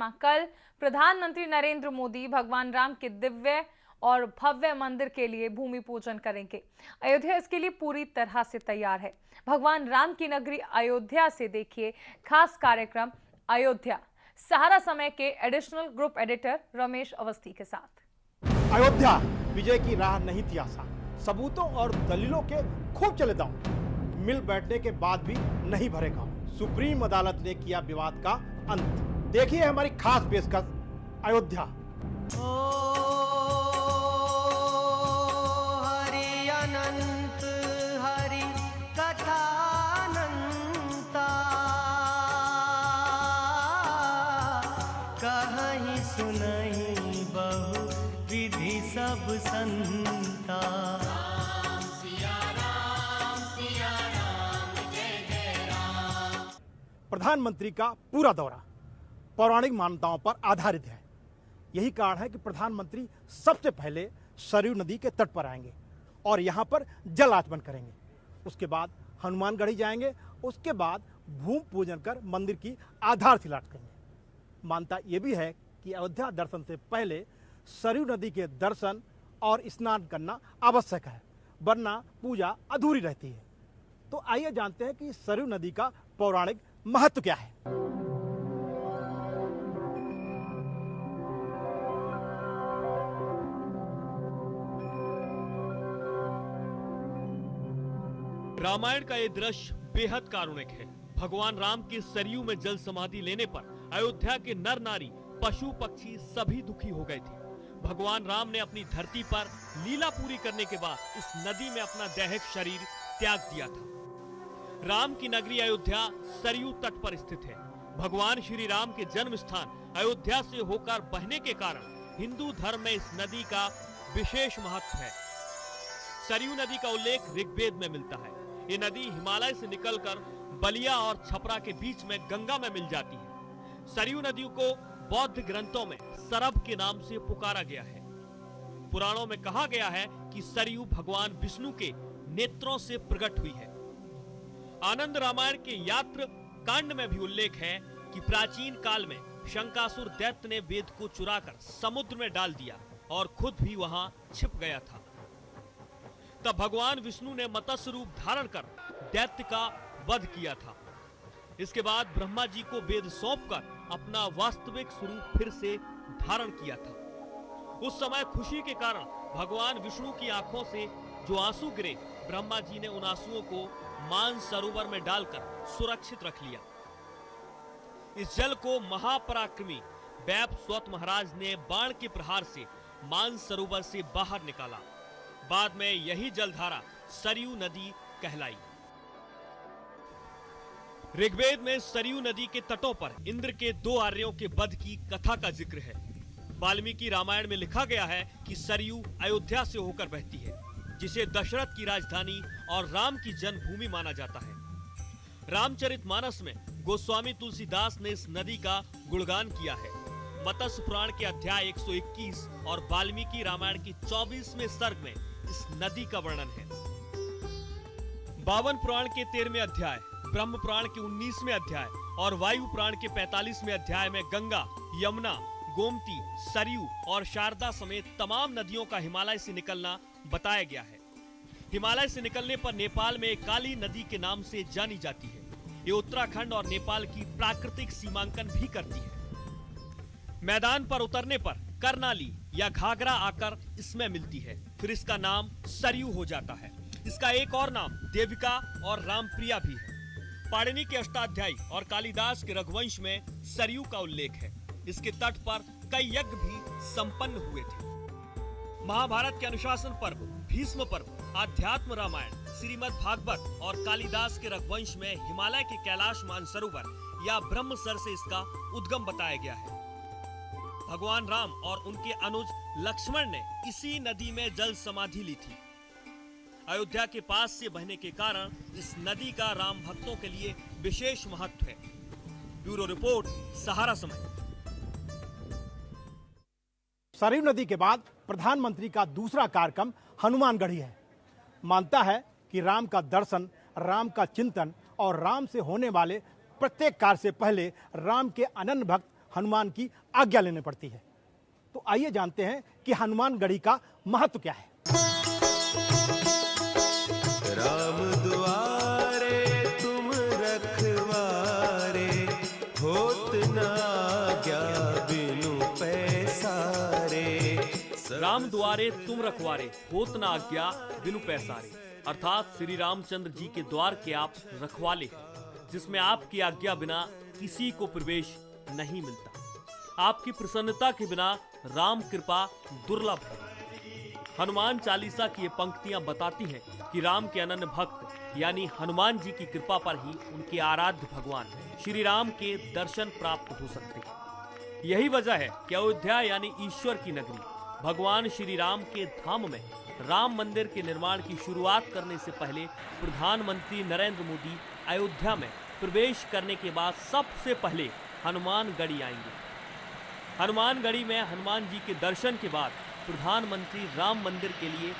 परिक्रमा। कल प्रधानमंत्री नरेंद्र मोदी भगवान राम के दिव्य और भव्य मंदिर के लिए भूमि पूजन करेंगे। अयोध्या इसके लिए पूरी तरह से तैयार है। भगवान राम की नगरी अयोध्या से देखिए खास कार्यक्रम अयोध्या। सहारा समय के additional group editor Ramesh Awasthi के साथ। अयोध्या विजय की राह नहीं थी आसान। सबूतों और दलीलों के खूब चले दांव, मिल बैठने के बाद भी नहीं भरे गांव। सुप्रीम अदालत ने किया विवाद का अंत। देखिए हमारी खास पेशकश अयोध्या। हरि अनंत हरि कथा अनंता, कहीं सुनहि बहु विधि सब संता। प्रधानमंत्री का पूरा दौरा पौराणिक मान्यताओं पर आधारित है। यही कारण है कि प्रधानमंत्री सबसे पहले सरयू नदी के तट पर आएंगे और यहाँ पर जल आचमन करेंगे। उसके बाद हनुमानगढ़ी जाएंगे। उसके बाद भूमि पूजन कर मंदिर की आधारशिला रखेंगे। मान्यता ये भी है कि अयोध्या दर्शन से पहले सरयू नदी के दर्शन और स्नान करना आवश्यक है, वरना पूजा अधूरी रहती है। तो आइए जानते हैं कि सरयू नदी का पौराणिक महत्व क्या है। रामायण का ये दृश्य बेहद कारुणिक है। भगवान राम के सरयू में जल समाधि लेने पर अयोध्या के नर नारी, पशु पक्षी सभी दुखी हो गए थे। भगवान राम ने अपनी धरती पर लीला पूरी करने के बाद इस नदी में अपना दैहिक शरीर त्याग दिया था। राम की नगरी अयोध्या सरयू तट पर स्थित है। भगवान श्री राम के जन्म स्थान अयोध्या से होकर बहने के कारण हिंदू धर्म में इस नदी का विशेष महत्व है। सरयू नदी का उल्लेख ऋग्वेद में मिलता है। ये नदी हिमालय से निकलकर बलिया और छपरा के बीच में गंगा में मिल जाती है। सरयू नदी को बौद्ध ग्रंथों में सरब के नाम से पुकारा गया है। पुराणों में कहा गया है कि सरयू भगवान विष्णु के नेत्रों से प्रकट हुई है। आनंद रामायण के यात्र कांड में भी उल्लेख है कि प्राचीन काल में शंकासुर दैत्य ने वेद को चुराकर समुद्र में डाल दिया और खुद भी वहां छिप गया था। तब भगवान विष्णु ने मत्स्य रूप धारण कर दैत्य का वध किया था। इसके बाद ब्रह्मा जी को वेद सौंपकर अपना वास्तविक स्वरूप फिर से धारण किया था। उस समय खुशी के कारण भगवान विष्णु की आंखों से जो आंसू गिरे, ब्रह्मा जी ने उन आंसुओं को मान सरोवर में डालकर सुरक्षित रख लिया। इस जल को महापराक्रमी वैवस्वत महाराज ने बाण के प्रहार से मान सरोवर से बाहर निकाला। बाद में यही जलधारा सरयू नदी कहलाई। ऋग्वेद में सरयू नदी के तटों पर इंद्र के 2 आर्यों के वध की कथा का जिक्र है। वाल्मीकि रामायण में लिखा गया है कि सरयू अयोध्या से होकर बहती है, जिसे दशरथ की राजधानी और राम की जन्मभूमि माना जाता है। रामचरितमानस में गोस्वामी तुलसीदास ने इस नदी का गुणगान किया है। मत्स्य पुराण के अध्याय 121 और वाल्मीकि रामायण की 24वें सर्ग में इस नदी का वर्णन है। 52 पुराण के 13वें अध्याय, ब्रह्म पुराण के 19वें अध्याय और वायु पुराण के 45वें अध्याय में गंगा, यमुना, गोमती, सरयू और शारदा समेत तमाम नदियों का हिमालय से निकलना बताया गया है। हिमालय से निकलने पर नेपाल में काली नदी के नाम से जानी जाती है। ये उत्तराखंड और नेपाल की प्राकृतिक सीमांकन भी करती है। मैदान पर उतरने पर करनाली या घाघरा आकर इसमें मिलती है, फिर इसका नाम सरयू हो जाता है। इसका एक और नाम देविका और रामप्रिया भी है। पाणिनि के अष्टाध्यायी और कालिदास के रघुवंश में सरयू का उल्लेख है। इसके तट पर कई यज्ञ भी संपन्न हुए थे। महाभारत के अनुशासन पर्व, भीष्म पर्व, आध्यात्म रामायण, श्रीमद् भागवत और कालिदास के रघुवंश में हिमालय के कैलाश मानसरोवर या ब्रह्मसर से इसका उद्गम बताया गया है। भगवान राम और उनके अनुज लक्ष्मण ने इसी नदी में जल समाधि ली थी। अयोध्या के पास से बहने के कारण इस नदी का राम भक्तों के लिए विशेष महत्व है। ब्यूरो रिपोर्ट, सहारा समय। सरयू नदी के बाद प्रधानमंत्री का दूसरा कार्यक्रम हनुमानगढ़ी है। मानता है कि राम का दर्शन, राम का चिंतन और राम से होने वाले प्रत्येक कार्य से पहले राम के अनन्य भक्त हनुमान की आज्ञा लेने पड़ती है। तो आइए जानते हैं कि हनुमान गढ़ी का महत्व क्या है। राम दुआरे तुम रखवारे, होत न आज्ञा बिनु पैसारे। राम द्वारे तुम रखवारे, होत न आज्ञा बिनु पैसारे, अर्थात श्री रामचंद्र जी के द्वार के आप रखवाले हैं, जिसमें आपकी आज्ञा बिना किसी को प्रवेश नहीं मिलता। आपकी प्रसन्नता के बिना राम कृपा दुर्लभ है। हनुमान चालीसा की ये पंक्तियां बताती हैं कि राम के अनन्य भक्त यानी हनुमान जी की कृपा पर ही उनके आराध्य भगवान श्री राम के दर्शन प्राप्त हो सकते हैं। यही वजह है कि अयोध्या यानी ईश्वर की नगरी भगवान श्री राम के धाम में राम मंदिर के निर्माण की शुरुआत करने से पहले प्रधानमंत्री नरेंद्र मोदी अयोध्या में प्रवेश करने के बाद सबसे पहले हनुमानगढ़ी आएंगे। हनुमानगढ़ी में हनुमान जी के दर्शन के बाद प्रधानमंत्री राम मंदिर के लिए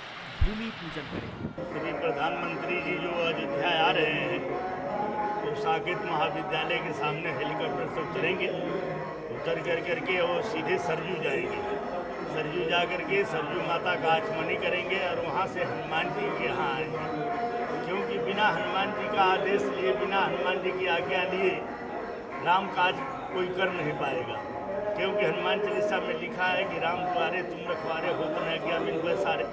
भूमि पूजन करेंगे। श्री प्रधानमंत्री जी जो अयोध्या आ रहे हैं तो साकेत महाविद्यालय के सामने हेलीकॉप्टर से उतरेंगे। उतर करके वो सीधे सरयू जाएंगे। सरयू जा करके सरयू माता का आचमनी करेंगे और वहाँ से हनुमान जी के यहाँ आएंगे। क्योंकि बिना हनुमान जी का आदेश लिए, बिना हनुमान जी की आज्ञा लिए राम काज कोई कर नहीं पाएगा। क्योंकि हनुमान चालीसा में लिखा है कि राम द्वारे तुम रखवारे, होत न आज्ञा बिनु पैसारे।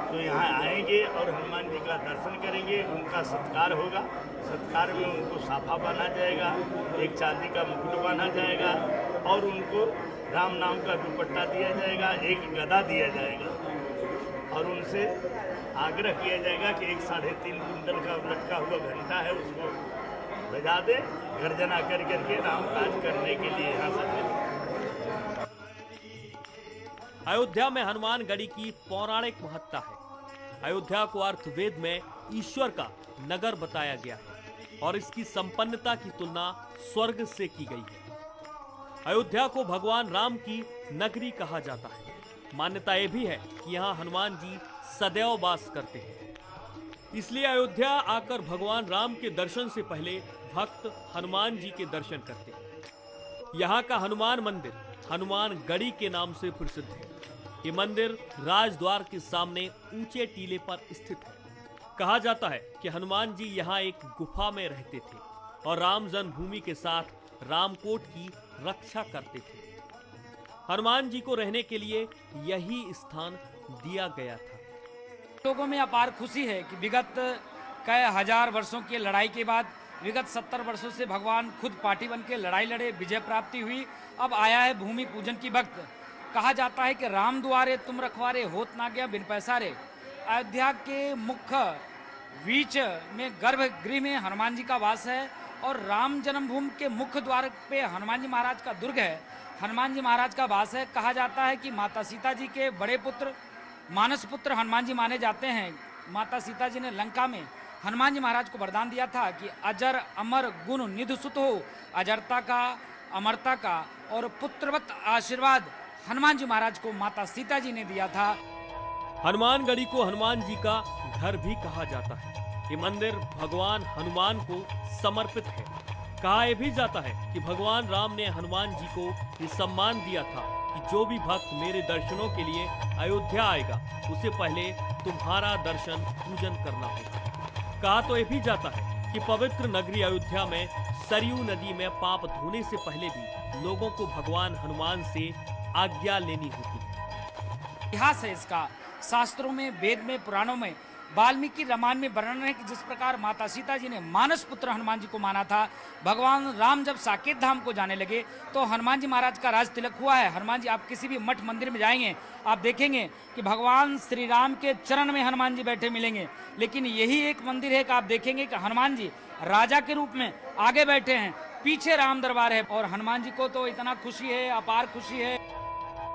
तो यहाँ आएंगे और हनुमान जी का दर्शन करेंगे, उनका सत्कार होगा। सत्कार में उनको साफा बांधा जाएगा, एक चांदी का मुकुट बांधा जाएगा और उनको राम नाम का दुपट्टा दिया जाएगा, एक गदा दिया जाएगा और उनसे आग्रह किया जाएगा कि 1.5 कुंटल का लटका हुआ घंटा है उसको बजा दे, गर्जना कर करके राम काज करने के लिए यहाँ से। अयोध्या में हनुमानगढ़ी की पौराणिक महत्ता है। अयोध्या को अर्थवेद में ईश्वर का नगर बताया गया है और इसकी संपन्नता की तुलना स्वर्ग से की गई है। अयोध्या को भगवान राम की नगरी कहा जाता है। मान्यता यह भी है कि यहाँ हनुमान जी सदैव वास करते हैं। इसलिए अयोध्या आकर भगवान राम के दर्शन से पहले भक्त हनुमान जी के दर्शन करते हैं। यहाँ का हनुमान मंदिर हनुमानगढ़ी के नाम से प्रसिद्ध है। ये मंदिर राजद्वार के सामने ऊंचे टीले पर स्थित है। कहा जाता है कि हनुमान जी यहाँ एक गुफा में रहते थे और राम जन्मभूमि के साथ रामकोट की रक्षा करते थे। हनुमान जी को रहने के लिए यही स्थान दिया गया था। लोगों में अपार खुशी है कि विगत कई हजार वर्षों की लड़ाई के बाद, विगत 70 वर्षों से भगवान खुद पार्टी बन के लड़ाई लड़े, विजय प्राप्ति हुई। अब आया है भूमि पूजन की वक्त। कहा जाता है कि राम द्वारे तुम रखवारे, होत न आज्ञा बिनु पैसारे। अयोध्या के मुख्य बीच में गर्भगृह में हनुमान जी का वास है और राम जन्मभूमि के मुख्य द्वार पे हनुमान जी महाराज का दुर्ग है, हनुमान जी महाराज का वास है। कहा जाता है कि माता सीता जी के बड़े पुत्र, मानस पुत्र हनुमान जी माने जाते हैं। माता सीता जी ने लंका में हनुमान जी महाराज को वरदान दिया था कि अजर अमर गुण निधि सुत हो, अजरता का, अमरता का और पुत्रवत आशीर्वाद हनुमान जी महाराज को माता सीता जी ने दिया था। हनुमानगढ़ी को हनुमान जी का घर भी कहा जाता है। ये मंदिर भगवान हनुमान को समर्पित है। कहा यह भी जाता है कि भगवान राम ने हनुमान जी को ये सम्मान दिया था कि जो भी भक्त मेरे दर्शनों के लिए अयोध्या आएगा उसे पहले तुम्हारा दर्शन पूजन करना होगा। कहा तो यह भी जाता है कि पवित्र नगरी अयोध्या में सरयू नदी में पाप धोने से पहले भी लोगों को भगवान हनुमान से आज्ञा लेनी होती है। इतिहास है इसका, शास्त्रों में, वेद में, पुराणों में, वाल्मीकि रामायण में वर्णन है कि जिस प्रकार माता सीता जी ने मानस पुत्र हनुमान जी को माना था, भगवान राम जब साकेत धाम को जाने लगे तो हनुमान जी महाराज का राज तिलक हुआ है। हनुमान जी, आप किसी भी मठ मंदिर में जाएंगे आप देखेंगे कि भगवान श्री राम के चरण में हनुमान जी बैठे मिलेंगे। लेकिन यही एक मंदिर है कि आप देखेंगे कि हनुमान जी राजा के रूप में आगे बैठे हैं, पीछे राम दरबार है और हनुमान जी को तो इतना खुशी है, अपार खुशी है।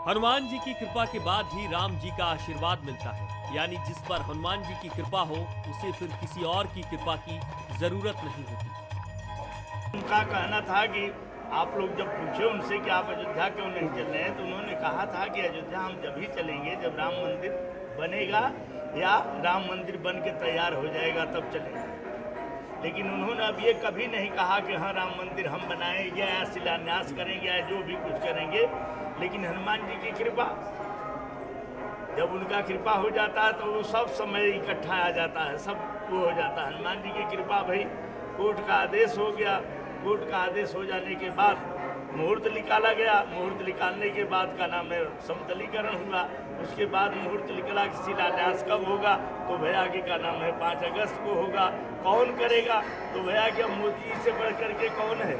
हनुमान जी की कृपा के बाद ही राम जी का आशीर्वाद मिलता है। यानी जिस पर हनुमान जी की कृपा हो उसे फिर किसी और की कृपा की जरूरत नहीं होती। उनका कहना था कि आप लोग जब पूछे उनसे कि आप अयोध्या क्यों नहीं चल रहे हैं, तो उन्होंने कहा था कि अयोध्या हम जब ही चलेंगे जब राम मंदिर बनेगा या राम मंदिर बन के तैयार हो जाएगा तब चलेंगे। लेकिन उन्होंने अब ये कभी नहीं कहा कि हाँ राम मंदिर हम बनाएंगे या शिलान्यास करेंगे या जो भी कुछ करेंगे। लेकिन हनुमान जी की कृपा, जब उनका कृपा हो जाता है तो वो सब समय इकट्ठा आ जाता है, सब वो हो जाता है। हनुमान जी की कृपा भाई, कोर्ट का आदेश हो गया। कोर्ट का आदेश हो जाने के बाद मुहूर्त निकाला गया। मुहूर्त निकालने के बाद का नाम है समतलीकरण हुआ। उसके बाद मुहूर्त निकला कि शिलान्यास कब होगा, तो भैया के का नाम है 5 अगस्त को होगा। कौन करेगा, तो भैया कि अब मोदी जी से बढ़ करके कौन है,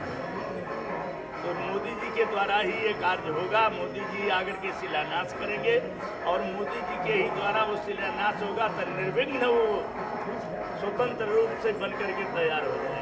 तो मोदी जी के द्वारा ही ये कार्य होगा। मोदी जी आकर के शिलान्यास करेंगे और मोदी जी के ही द्वारा वो शिलान्यास होगा तो निर्विघ्न वो स्वतंत्र रूप से बन करके तैयार हो जाए।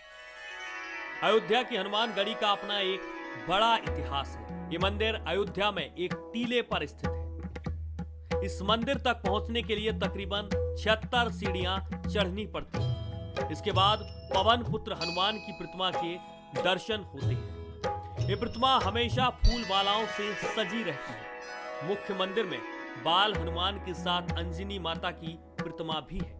अयोध्या की हनुमान गढ़ी का अपना एक बड़ा इतिहास है। ये मंदिर अयोध्या में एक टीले पर स्थित है। इस मंदिर तक पहुंचने के लिए तकरीबन 76 सीढ़ियां चढ़नी पड़ती हैं। इसके बाद पवन पुत्र हनुमान की प्रतिमा के दर्शन होते हैं। ये प्रतिमा हमेशा फूल मालाओं से सजी रहती है। मुख्य मंदिर में बाल हनुमान के साथ अंजनी माता की प्रतिमा भी है।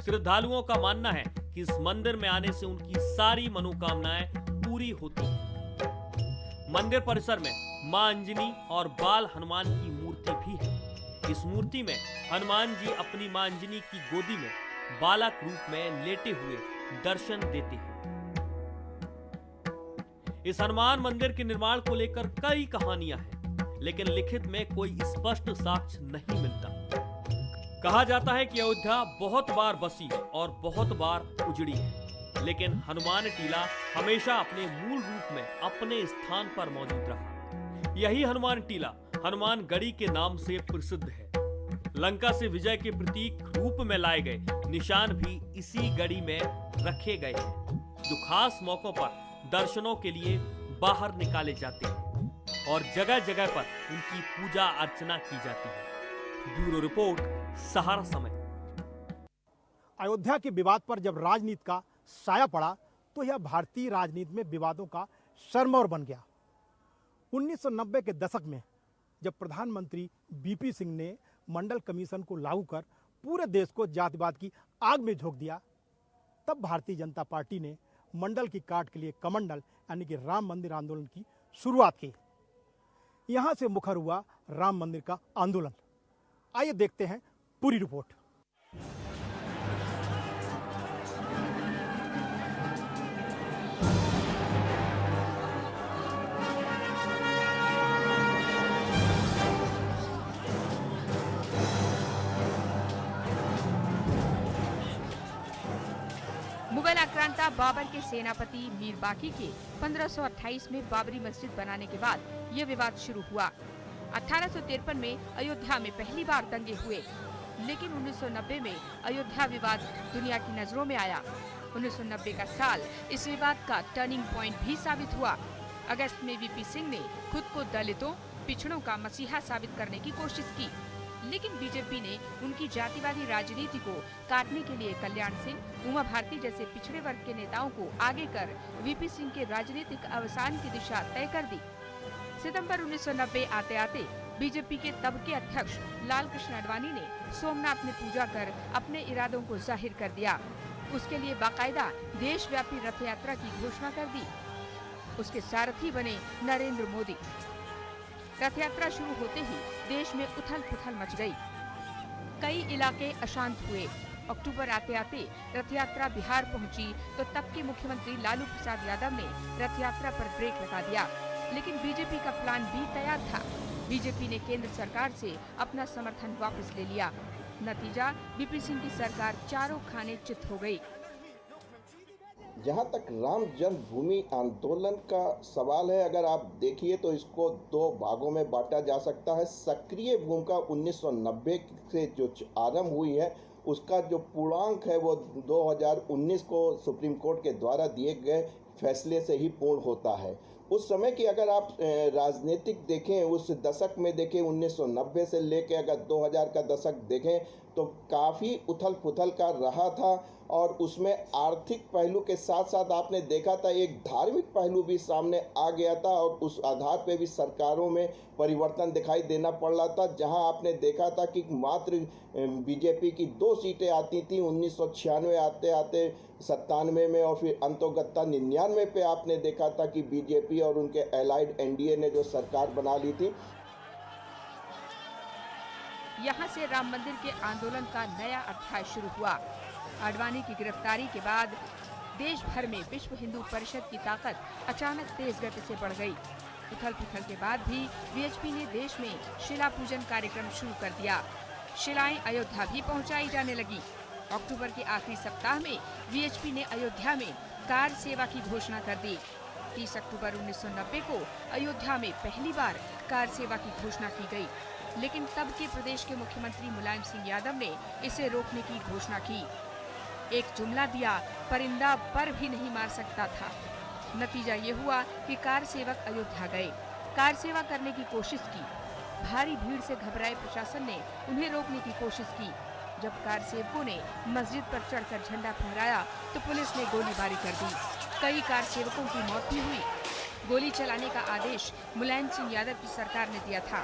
श्रद्धालुओं का मानना है कि इस मंदिर में आने से उनकी सारी मनोकामनाएं पूरी होती हैं। मंदिर परिसर में मां अंजनी और बाल हनुमान की मूर्ति भी है। इस मूर्ति में हनुमान जी अपनी मां अंजनी की गोदी में बालक रूप में लेटे हुए दर्शन देते हैं। इस हनुमान मंदिर के निर्माण को लेकर कई कहानियां हैं, लेकिन लिखित में कोई स्पष्ट साक्ष्य नहीं मिलता। कहा जाता है कि अयोध्या बहुत बार बसी और बहुत बार उजड़ी है, लेकिन हनुमान टीला हमेशा अपने मूल रूप में अपने स्थान पर मौजूद रहा। यही हनुमान टीला हनुमान गढ़ी के नाम से प्रसिद्ध है। लंका से विजय के प्रतीक रूप में लाए गए निशान भी इसी गढ़ी में रखे गए हैं, जो खास मौकों पर दर्शनों के लिए बाहर निकाले जाते हैं और जगह जगह पर उनकी पूजा अर्चना की जाती है। ब्यूरो रिपोर्ट, सहारा समय। अयोध्या के विवाद पर जब राजनीति का साया पड़ा तो यह भारतीय राजनीति में विवादों का सरमौर बन गया। 1990 के दशक में जब प्रधानमंत्री बीपी सिंह ने मंडल कमीशन को लागू कर पूरे देश को जातिवाद की आग में झोंक दिया, तब भारतीय जनता पार्टी ने मंडल की काट के लिए कमंडल यानी कि राम मंदिर आंदोलन की शुरुआत की। यहां से मुखर हुआ राम मंदिर का आंदोलन। आइए देखते हैं पूरी रिपोर्ट। मुगल आक्रांता बाबर के सेनापति मीर बाकी के 1528 में बाबरी मस्जिद बनाने के बाद ये विवाद शुरू हुआ। 1853 में अयोध्या में पहली बार दंगे हुए, लेकिन 1990 में अयोध्या विवाद दुनिया की नजरों में आया। 1990 का साल इस विवाद का टर्निंग पॉइंट भी साबित हुआ। अगस्त में वीपी सिंह ने खुद को दलितों, पिछड़ों का मसीहा साबित करने की कोशिश की, लेकिन बीजेपी ने उनकी जातिवादी राजनीति को काटने के लिए कल्याण सिंह, उमा भारती जैसे पिछड़े वर्ग के नेताओं को आगे कर वीपी सिंह के राजनीतिक अवसान की दिशा तय कर दी। सितंबर 1990 आते आते बीजेपी के तब के अध्यक्ष लाल कृष्ण आडवाणी ने सोमनाथ में पूजा कर अपने इरादों को जाहिर कर दिया। उसके लिए बाकायदा देशव्यापी रथ यात्रा की घोषणा कर दी। उसके सारथी बने नरेंद्र मोदी। रथ यात्रा शुरू होते ही देश में उथल पुथल मच गई। कई इलाके अशांत हुए। अक्टूबर आते आते रथ यात्रा बिहार पहुंची तो तब के मुख्यमंत्री लालू प्रसाद यादव ने रथ यात्रा पर ब्रेक लगा दिया, लेकिन बीजेपी का प्लान बी तैयार था। बीजेपी ने केंद्र सरकार से अपना समर्थन वापस ले लिया। नतीजा, बीपी सिंह की सरकार चारों खाने चित हो गई। जहाँ तक राम जन्मभूमि आंदोलन का सवाल है, अगर आप देखिए तो इसको दो भागों में बांटा जा सकता है। सक्रिय भूमिका 1990 से जो आरंभ हुई है, उसका जो पूर्णांक है वो 2019 को सुप्रीम कोर्ट के द्वारा दिए गए फैसले से ही पूर्ण होता है। उस समय की अगर आप राजनीतिक देखें, उस दशक में देखें, 1990 से लेकर अगर 2000 का दशक देखें तो काफ़ी उथल पुथल का रहा था और उसमें आर्थिक पहलू के साथ साथ आपने देखा था एक धार्मिक पहलू भी सामने आ गया था और उस आधार पे भी सरकारों में परिवर्तन दिखाई देना पड़ रहा था, जहां आपने देखा था कि मात्र बीजेपी की 2 सीटें आती थी 1996 आते आते 97 में और फिर अंतोगत्ता 99 पे आपने देखा था कि बीजेपी और उनके एलाइड एनडीए ने जो सरकार बना ली थी। यहाँ से राम मंदिर के आंदोलन का नया अध्याय शुरू हुआ। आडवाणी की गिरफ्तारी के बाद देश भर में विश्व हिंदू परिषद की ताकत अचानक तेज गति से बढ़ गई। उथल पुथल के बाद भी वीएचपी ने देश में शिला पूजन कार्यक्रम शुरू कर दिया। शिलाएं अयोध्या भी पहुंचाई जाने लगी। अक्टूबर के आखिरी सप्ताह में वीएचपी ने अयोध्या में कार सेवा की घोषणा कर दी। 30 अक्टूबर 1990 को अयोध्या में पहली बार कार सेवा की घोषणा की गई, लेकिन तब के प्रदेश के मुख्यमंत्री मुलायम सिंह यादव ने इसे रोकने की घोषणा की। एक जुमला दिया, परिंदा पर भी नहीं मार सकता था। नतीजा ये हुआ कि कार सेवक अयोध्या गए, कार सेवा करने की कोशिश की। भारी भीड़ से घबराए प्रशासन ने उन्हें रोकने की कोशिश की। जब कार सेवकों ने मस्जिद पर चढ़कर झंडा फहराया तो पुलिस ने गोलीबारी कर दी। कई कार सेवकों की मौत भी हुई। गोली चलाने का आदेश मुलायम सिंह यादव की सरकार ने दिया था।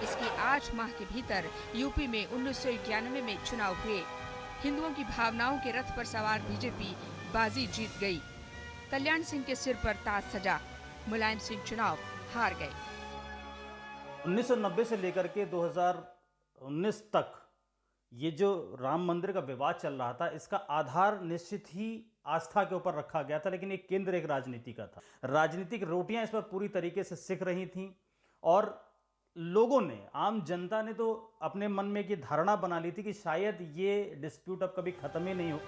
इसके 8 माह के भीतर यूपी में 1991 में चुनाव हुए। हिंदुओं की भावनाओं के रथ पर सवार बीजेपी बाजी जीत गई। कल्याण सिंह के सिर पर ताज सजा। मुलायम सिंह चुनाव हार गए। 1990 से लेकर के 2019 तक ये जो राम मंदिर का विवाद चल रहा था, इसका आधार निश्चित ही आस्था के ऊपर रखा गया था, लेकिन एक केंद्र एक राजनीति का था। राजनीतिक रोटियां इस पर पूरी तरीके से सिक रही थीं और लोगों ने, आम जनता ने तो अपने मन में ये धारणा बना ली थी कि शायद ये डिस्प्यूट अब कभी खत्म ही नहीं हो।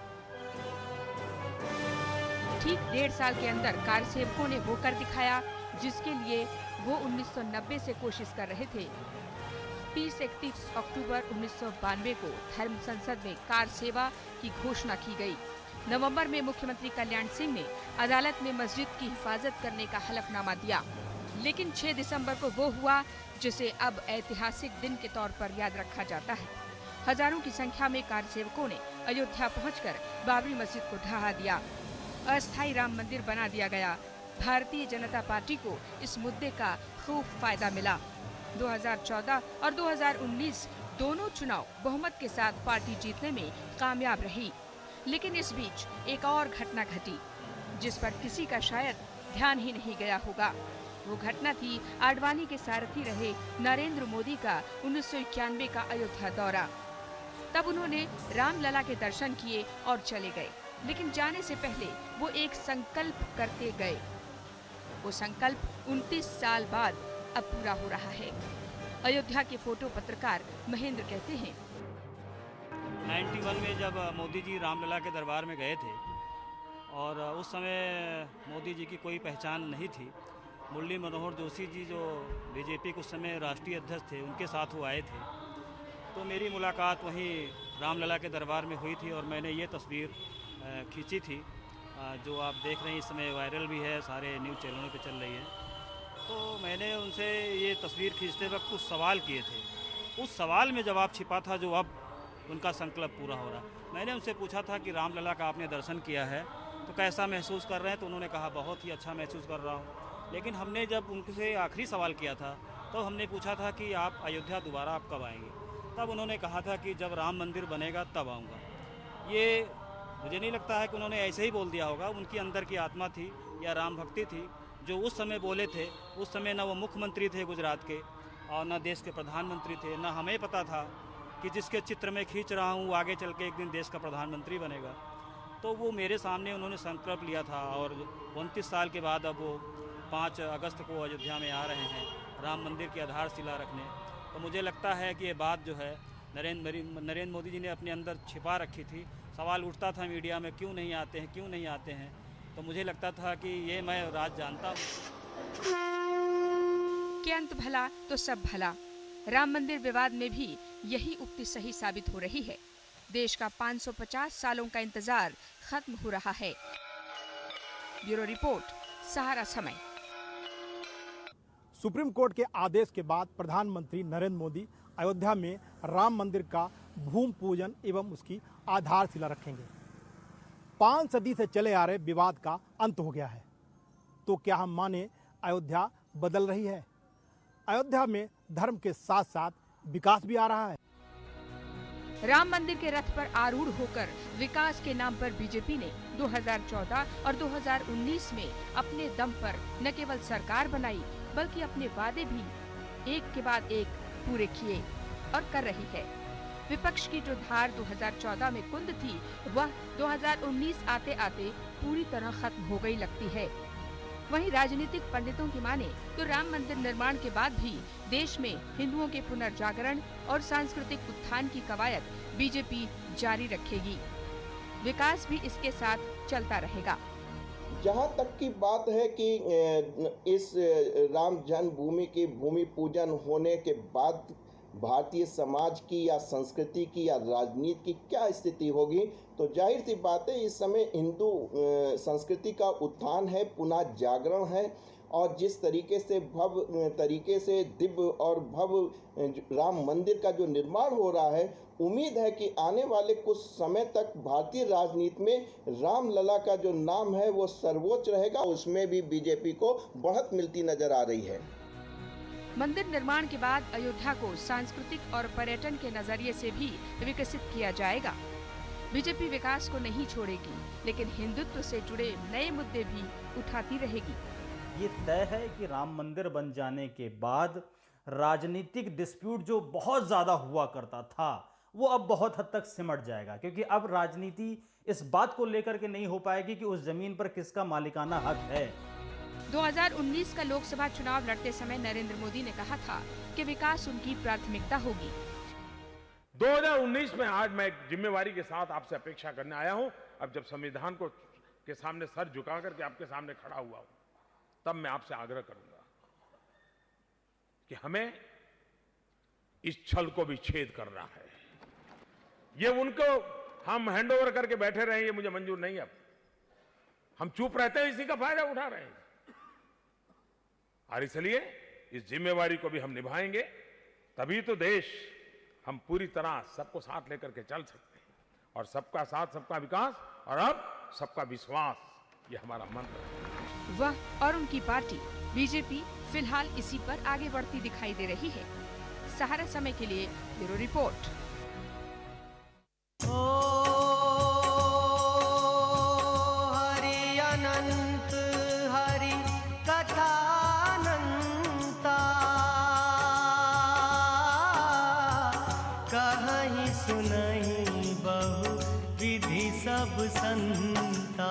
ठीक 1.5 साल के अंदर कार सेवकों ने वो कर दिखाया जिसके लिए वो 1990 से कोशिश कर रहे थे। 30-31 अक्टूबर 1992 को धर्म संसद में कार सेवा की घोषणा की गई। नवंबर में मुख्यमंत्री कल्याण सिंह ने अदालत में मस्जिद की हिफाजत करने का हलफनामा दिया, लेकिन 6 दिसंबर को वो हुआ जिसे अब ऐतिहासिक दिन के तौर पर याद रखा जाता है। हजारों की संख्या में कार सेवकों ने अयोध्या पहुंचकर बाबरी मस्जिद को ढहा दिया। अस्थायी राम मंदिर बना दिया गया। भारतीय जनता पार्टी को इस मुद्दे का खूब फायदा मिला। 2014 और 2019 दोनों चुनाव बहुमत के साथ पार्टी जीतने में कामयाब रही। लेकिन इस बीच एक और घटना घटी जिस पर किसी का शायद ध्यान ही नहीं गया होगा। वो घटना थी आडवाणी के सारथी रहे नरेंद्र मोदी का 1991 का अयोध्या दौरा। तब उन्होंने रामलला के दर्शन किए और चले गए, लेकिन जाने से पहले वो एक संकल्प करके गए। वो संकल्प 29 साल बाद अब पूरा हो रहा है। अयोध्या के फोटो पत्रकार महेंद्र कहते हैं, 91 में जब मोदी जी रामलला के दरबार में गए थे और उस समय मोदी जी की कोई पहचान नहीं थी। मुरली मनोहर जोशी जी जो बीजेपी के उस समय राष्ट्रीय अध्यक्ष थे, उनके साथ वो आए थे। तो मेरी मुलाकात वहीं रामलला के दरबार में हुई थी और मैंने ये तस्वीर खींची थी जो आप देख रहे हैं। इस समय वायरल भी है, सारे न्यूज़ चैनलों पे चल रही है। तो मैंने उनसे ये तस्वीर खींचते वक्त कुछ सवाल किए थे। उस सवाल में जवाब छिपा था जो अब उनका संकल्प पूरा हो रहा। मैंने उनसे पूछा था कि रामलला का आपने दर्शन किया है तो कैसा महसूस कर रहे हैं, तो उन्होंने कहा बहुत ही अच्छा महसूस कर रहा हूँ। लेकिन हमने जब उनसे आखिरी सवाल किया था तो हमने पूछा था कि आप अयोध्या दोबारा आप कब आएंगे, तब उन्होंने कहा था कि जब राम मंदिर बनेगा तब आऊँगा। ये मुझे नहीं लगता है कि उन्होंने ऐसे ही बोल दिया होगा। उनकी अंदर की आत्मा थी या राम भक्ति थी जो उस समय बोले थे। उस समय न वो मुख्यमंत्री थे गुजरात के और न देश के प्रधानमंत्री थे, न हमें पता था कि जिसके चित्र में खींच रहा हूँ वो आगे चल के एक दिन देश का प्रधानमंत्री बनेगा। तो वो मेरे सामने उन्होंने संकल्प लिया था और 29 साल के बाद अब वो 5 अगस्त को अयोध्या में आ रहे हैं राम मंदिर की आधारशिला रखने। तो मुझे लगता है कि ये बात जो है नरेंद्र मोदी जी ने अपने अंदर छिपा रखी थी। सवाल उठता था मीडिया में, क्यों नहीं आते हैं, क्यों नहीं आते हैं। तो मुझे लगता था कि ये मैं राज जानता हूँ कि अंत भला तो सब भला। राम मंदिर विवाद में भी यही उक्ति सही साबित हो रही है। देश का 550 सालों का इंतजार खत्म हो रहा है। ब्यूरो रिपोर्ट, सहारा समय। सुप्रीम कोर्ट के आदेश के बाद प्रधानमंत्री नरेंद्र मोदी अयोध्या में राम मंदिर का भूमि पूजन एवं उसकी आधारशिला रखेंगे। 5 सदी से चले आ रहे विवाद का अंत हो गया है। तो क्या हम माने अयोध्या बदल रही है? अयोध्या में धर्म के साथ साथ विकास भी आ रहा है। राम मंदिर के रथ पर आरूढ़ होकर विकास के नाम पर बीजेपी ने 2014 और 2019 में अपने दम पर न केवल सरकार बनाई बल्कि अपने वादे भी एक के बाद एक पूरे किए और कर रही है। विपक्ष की जो धार 2014 में कुंद थी वह 2019 आते आते पूरी तरह खत्म हो गई लगती है। वहीं राजनीतिक पंडितों की माने तो राम मंदिर निर्माण के बाद भी देश में हिंदुओं के पुनर्जागरण और सांस्कृतिक उत्थान की कवायद बीजेपी जारी रखेगी। विकास भी इसके साथ चलता रहेगा। जहाँ तक की बात है कि इस राम जन्मभूमि की भूमि पूजन होने के बाद भारतीय समाज की या संस्कृति की या राजनीति की क्या स्थिति होगी, तो जाहिर सी बात है इस समय हिंदू संस्कृति का उत्थान है, पुनः जागरण है। और जिस तरीके से दिव्य और भव्य राम मंदिर का जो निर्माण हो रहा है, उम्मीद है कि आने वाले कुछ समय तक भारतीय राजनीति में रामलला का जो नाम है वो सर्वोच्च रहेगा। उसमें भी बीजेपी को बढ़त मिलती नजर आ रही है। मंदिर निर्माण के बाद अयोध्या को सांस्कृतिक और पर्यटन के नजरिए से भी विकसित किया जाएगा। बीजेपी विकास को नहीं छोड़ेगी, लेकिन हिंदुत्व से जुड़े नए मुद्दे भी उठाती रहेगी। ये तय है कि राम मंदिर बन जाने के बाद राजनीतिक डिस्प्यूट जो बहुत ज्यादा हुआ करता था वो अब बहुत हद तक सिमट जाएगा, क्योंकि अब राजनीति इस बात को लेकर के नहीं हो पाएगी कि उस जमीन पर किसका मालिकाना हक है। 2019 का लोकसभा चुनाव लड़ते समय नरेंद्र मोदी ने कहा था कि विकास उनकी प्राथमिकता होगी। 2019 में आज मैं एक जिम्मेवारी के साथ आपसे अपेक्षा करने आया हूं। अब जब संविधान को के सामने सर झुका करके आपके सामने खड़ा हुआ हूं, तब मैं आपसे आग्रह करूंगा कि हमें इस छल को भी छेद करना है। ये उनको हम हैंडओवर करके बैठे रहे, ये मुझे मंजूर नहीं। अब हम चुप रहते हैं, इसी का फायदा उठा रहे हैं। और इसलिए इस जिम्मेवारी को भी हम निभाएंगे, तभी तो देश हम पूरी तरह सबको साथ लेकर के चल सकते हैं। और सबका साथ सबका विकास और अब सबका विश्वास, ये हमारा मंत्र है। वह और उनकी पार्टी बीजेपी फिलहाल इसी पर आगे बढ़ती दिखाई दे रही है। सहारा समय के लिए ब्यूरो रिपोर्ट। हरि अनंत हरि कथानंता, कहीं सुनहि बहु विधि सब संता।